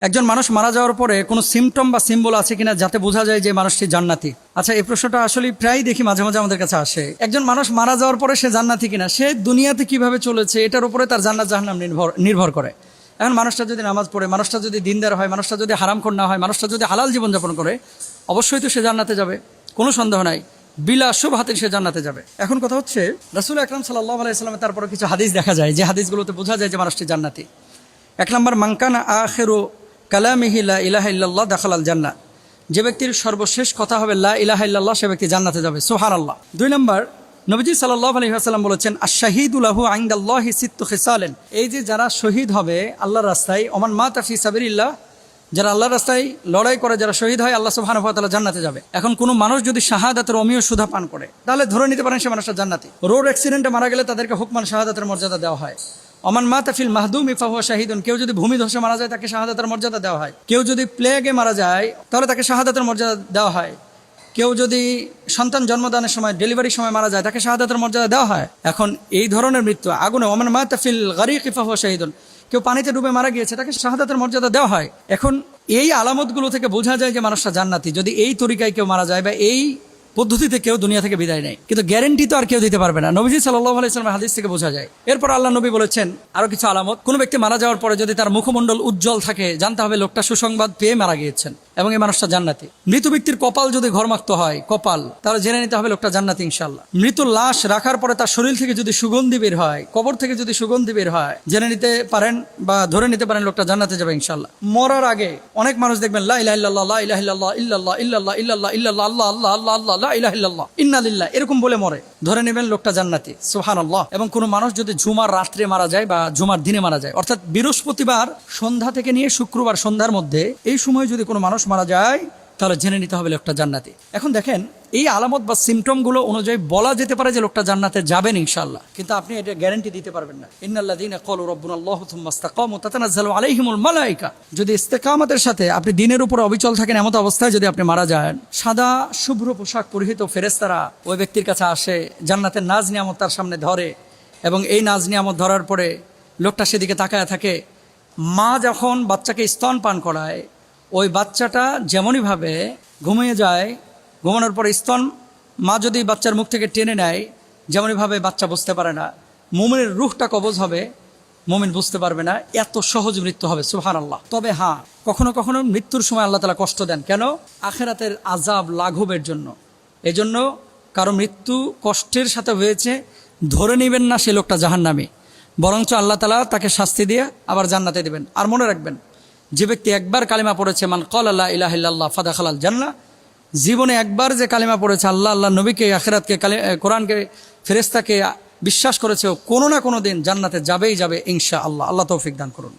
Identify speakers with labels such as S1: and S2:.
S1: একজন মানুষ মারা যাওয়ার পরে কোনো সিমটম বা সিম্বল আছে কিনা যাতে বোঝা যায় যে মানুষটি জান্নাতি? আচ্ছা, এই প্রশ্নটা আসলে প্রায় দেখি মাঝে মাঝে আমাদের কাছে আসে। একজন মানুষ মারা যাওয়ার পরে সে জান্নাতি কিনা, সে দুনিয়াতে কিভাবে চলেছে, এটার উপরে তার জান্নাত জাহান্নাম নির্ভর করে। এখন মানুষটা যদি নামাজ পড়ে, মানুষটা যদি দিনদার হয়, মানুষটা যদি হারামখোর না হয়, মানুষটা যদি হালাল জীবনযাপন করে, অবশ্যই তো সে জান্নাতে যাবে, কোনো সন্দেহ নাই। বিলা শুবহাতে সে জান্নাতে যাবে। এখন কথা হচ্ছে, রাসূল আকরাম সাল্লাল্লাহু আলাইহি ওয়াসাল্লামের তারপরে কিছু হাদিস দেখা যায়, যে হাদিসগুলোতে বোঝা যায় যে মানুষটি জান্নাতি। এক নম্বর, মানকানা আখিরু কালামিহি লা ইলাহা ইল্লাল্লাহ দাখালাল জান্নাহ। যে ব্যক্তির সর্বশেষ কথা হবে লা ইলাহা ইল্লাল্লাহ, সে ব্যক্তি জান্নাতে যাবে, সুবহানাল্লাহ। দুই নম্বর, নবীজি সাল্লাল্লাহু আলাইহি ওয়াসাল্লাম বলেছেন, আশ-শাহীদু লাহু ইনদাল্লাহি সিত্তু খিসালেন। এই যে যারা শহীদ হবে আল্লাহর রাস্তায়, ওমান মাতা ফি সাবিলিল্লাহ, যারা আল্লাহর রাস্তায় লড়াই করে যারা শহীদ হয়, আল্লাহ সুবহানাহু ওয়া তাআলা জান্নাতে যাবে। এখন কোনো মানুষ যদি শাহাদাতের অমীয় সুধা পান করে, তাহলে ধরে নিতে পারেন সে মানুষটা জান্নাতি। রোড অ্যাক্সিডেন্টে মারা গেলে তাদেরকে হুকমান শাহাদাতের মর্যাদা দেওয়া হয়। ওমান মাতা ফিল মাহদুমি ফাহুয়া শাহিদুন। কেউ যদি ভূমিধসে মারা যায় তাকে শাহাদাতের মর্যাদা দেওয়া হয়। কেউ যদি প্লেগে মারা যায় তাহলে তাকে শাহাদাতের মর্যাদা দেওয়া হয়। কেউ যদি সন্তান জন্মদানের সময়, ডেলিভারির সময় মারা যায়, তাকে শাহাদাতের মর্যাদা দেওয়া হয়। এখন এই ধরনের মৃত্যু, আগুনে, ওমান মাতা ফিল গারিকি ফাহুয়া শাহিদুন, কেউ পানিতে ডুবে মারা গিয়েছে, তাকে শাহাদাতের মর্যাদা দেওয়া হয়। এখন এই আলামতগুলো থেকে বোঝা যায় যে মানুষটা জান্নাতি, যদি এই তরিকায় কেউ মারা যায় বা এই পদ্ধতিতে কেউ দুনিয়া থেকে বিদায় নেয়। কিন্তু গ্যারেন্টি তো আর কেউ দিতে পারবে না, নবীজি সাল্লাল্লাহু আলাইহি ওয়াসাল্লামের হাদিস থেকে বোঝা যায়। এরপর আল্লাহ নবী বলেছেন আরো কিছু আলামত। কোনো ব্যক্তি মারা যাওয়ার পরে যদি তার মুখমণ্ডল উজ্জ্বল থাকে, জানতে হবে লোকটা সুসংবাদ পেয়ে মারা গিয়েছেন এবং এই মানুষটা জান্নাতি। মৃত ব্যক্তির কপাল যদি ঘর্মাক্ত হয়, কপাল, তাহলে জেনে নিতে হবে লোকটা জান্নাতি ইনশাআল্লাহ। মৃত লাশ রাখার পরে তার শরীর থেকে যদি সুগন্ধি বের হয়, কবর থেকে যদি সুগন্ধি বের হয়, জেনে নিতে পারেন বা ধরে নিতে পারেন লোকটা জান্নাতে যাবে ইনশাআল্লাহ। মরার আগে অনেক মানুষ দেখবেন লা ইলাহা ইল্লাল্লাহ, লা ইলাহা ইল্লাল্লাহ, ইল্লাল্লাহ ইল্লাল্লাহ ইল্লাল্লাহ ইল্লাল্লাহ, আল্লাহ আল্লাহ আল্লাহ আল্লাহ, লা ইলাহা ইল্লাল্লাহ, ইন্না লিল্লাহ, এরকম বলে মরে, ধরে নেবেন লোকটা জান্নাতি, সুবহানাল্লাহ। এবং কোনো মানুষ যদি জুমার রাত্রে মারা যায় বা জুমার দিনে মারা যায়, অর্থাৎ বৃহস্পতিবার সন্ধ্যা থেকে নিয়ে শুক্রবার সন্ধ্যার মধ্যে, এই সময় যদি কোনো মানুষ মারা যায়, তাহলে জেনে নিতে হবে লোকটা জান্নাতি। এখন দেখেন, এই আলামত বা সিমটম গুলো অনুযায়ী বলা যেতে পারে যে লোকটা জান্নাতে যাবেন ইনশাআল্লাহ, কিন্তু আপনি এটা গ্যারান্টি দিতে পারবেন না। ইন্নাল্লাযীনা ক্বালু রাব্বুনাল্লাহু সুম্মা ইসতাকামু তাতানাজ্জালু আলাইহিমুল মালায়েকা। যদি ইস্তেকামতের সাথে আপনি দিনের উপর অবিচল থাকেন, এমত অবস্থায় যদি আপনি মারা যান, সাদা শুভ্র পোশাক পরিহিত ফেরেশতারা ওই ব্যক্তির কাছে আসে, জান্নাতের নাজ নিয়ামত তার সামনে ধরে, এবং এই নাজ নিয়ামত ধরার পরে লোকটা সেদিকে তাকায় থাকে। মা যখন বাচ্চাকে স্তন পান করায়, ওই বাচ্চাটা যেমনইভাবে ঘুমিয়ে যায়, ঘুমানোর পরে স্তন মা যদি বাচ্চার মুখ থেকে টেনে নেয়, যেমনইভাবে বাচ্চা বুঝতে পারে না, মুমিনের রূহটা কবজ হবে, মুমিন বুঝতে পারবে না, এত সহজ মৃত্যু হবে, সুবহানাল্লাহ। তবে হ্যাঁ, কখনো কখনো মৃত্যুর সময় আল্লাহ তাআলা কষ্ট দেন। কেন? আখিরাতের আযাব লাঘবের জন্য। এজন্য কারো মৃত্যু কষ্টের সাথে হয়েছে, ধরে নেবেন না সে লোকটা জাহান্নামী, বরঞ্চ আল্লাহ তাআলা তাকে শাস্তি দিয়ে আবার জান্নাতে দেবেন। আর মনে রাখবেন, যে ব্যক্তি একবার কালিমা পড়েছে, মান ক্বালা লা ইলাহা ইল্লাল্লাহ ফাদাখালাল জান্নাহ, জীবনে একবার যে কালিমা পড়েছে, আল্লাহ, আল্লাহ নবীকে, আখিরাতকে, কোরআনকে, ফেরেশতাকে বিশ্বাস করেছে, কোনো না কোনো দিন জান্নাতে যাবেই যাবে ইনশাআল্লাহ। আল্লাহ তৌফিক দান করুন।